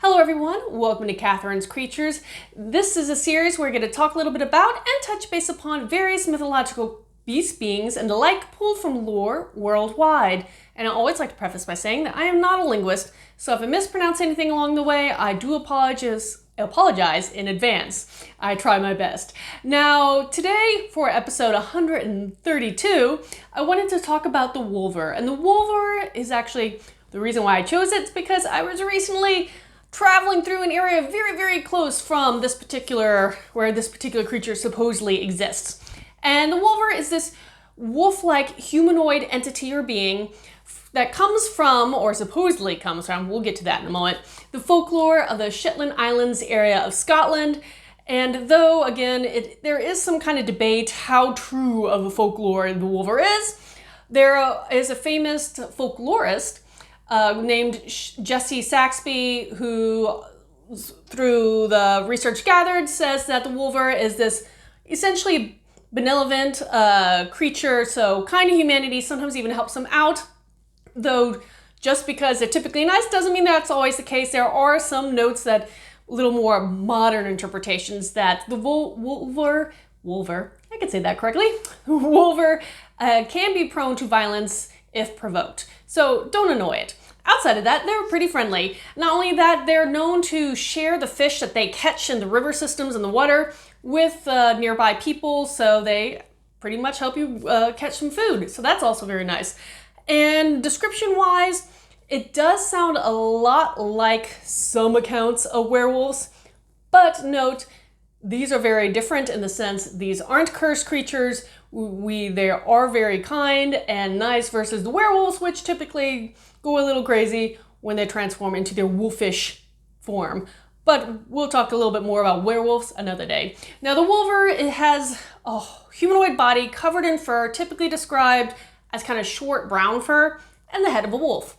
Hello everyone, welcome to Katharine's Creatures. This is a series where we're going to talk a little bit about and touch base upon various mythological beast beings and the like pulled from lore worldwide. And I always like to preface by saying that I am not a linguist, so if I mispronounce anything along the way, I do apologize in advance. I try my best. Now, today for episode 132, I wanted to talk about the Wulver. And the Wulver is actually, the reason why I chose it is because I was recently traveling through an area very close from this particular, where this particular creature supposedly exists. And the Wulver is this wolf-like humanoid entity or being that comes from, or supposedly comes from, we'll get to that in a moment, the folklore of the Shetland Islands area of Scotland. And though, again, there is some kind of debate how true of a folklore the Wulver is, there is a famous folklorist named Jesse Saxby, who, through the research gathered, says that the Wulver is this essentially benevolent creature, so kind to humanity, sometimes even helps them out. Though just because they're typically nice doesn't mean that's always the case. There are some notes that, a little more modern interpretations, that the Wulver, I can say that correctly, Wulver can be prone to violence if provoked. So don't annoy it. Outside of that, they're pretty friendly. Not only that, they're known to share the fish that they catch in the river systems and the water with nearby people, so they pretty much help you catch some food. So that's also very nice. And description-wise, it does sound a lot like some accounts of werewolves, but note, these are very different in the sense these aren't cursed creatures. They are very kind and nice versus the werewolves, which typically go a little crazy when they transform into their wolfish form. But we'll talk a little bit more about werewolves another day. Now the Wulver, it has a humanoid body covered in fur, typically described as kind of short brown fur, and the head of a wolf.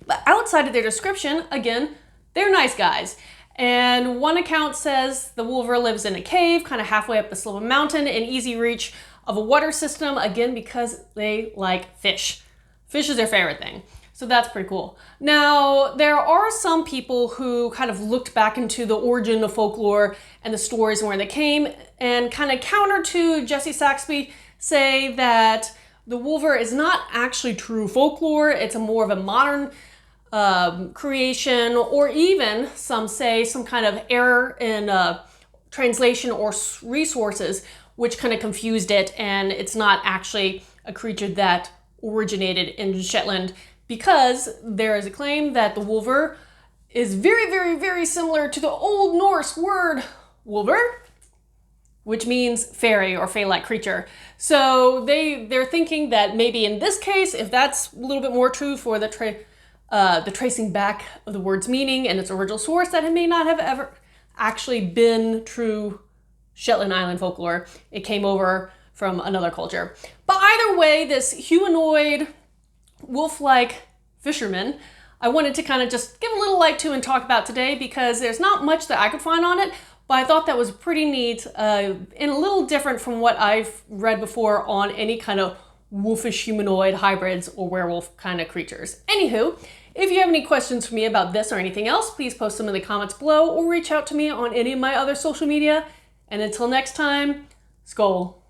But outside of their description, again, they're nice guys. And one account says the Wulver lives in a cave, kind of halfway up the slope of a mountain, in easy reach of a water system, again, because they like fish. Fish is their favorite thing. So that's pretty cool. Now, there are some people who kind of looked back into the origin of folklore and the stories and where they came, and kind of counter to Jesse Saxby, say that the Wulver is not actually true folklore. It's more of a modern creation, or even, some say, some kind of error in translation or resources, which kind of confused it, and it's not actually a creature that originated in Shetland, because there is a claim that the Wulver is very similar to the Old Norse word Wulver, which means fairy or fey-like creature. So they're thinking that maybe in this case, if that's a little bit more true for the tracing back of the word's meaning and its original source, that it may not have ever actually been true Shetland Island folklore. It came over from another culture. But either way, this humanoid, wolf-like fisherman, I wanted to kind of just give a little light to and talk about today, because there's not much that I could find on it, but I thought that was pretty neat and a little different from what I've read before on any kind of wolfish humanoid hybrids or werewolf kind of creatures. Anywho, if you have any questions for me about this or anything else, please post them in the comments below or reach out to me on any of my other social media. And until next time, Skål.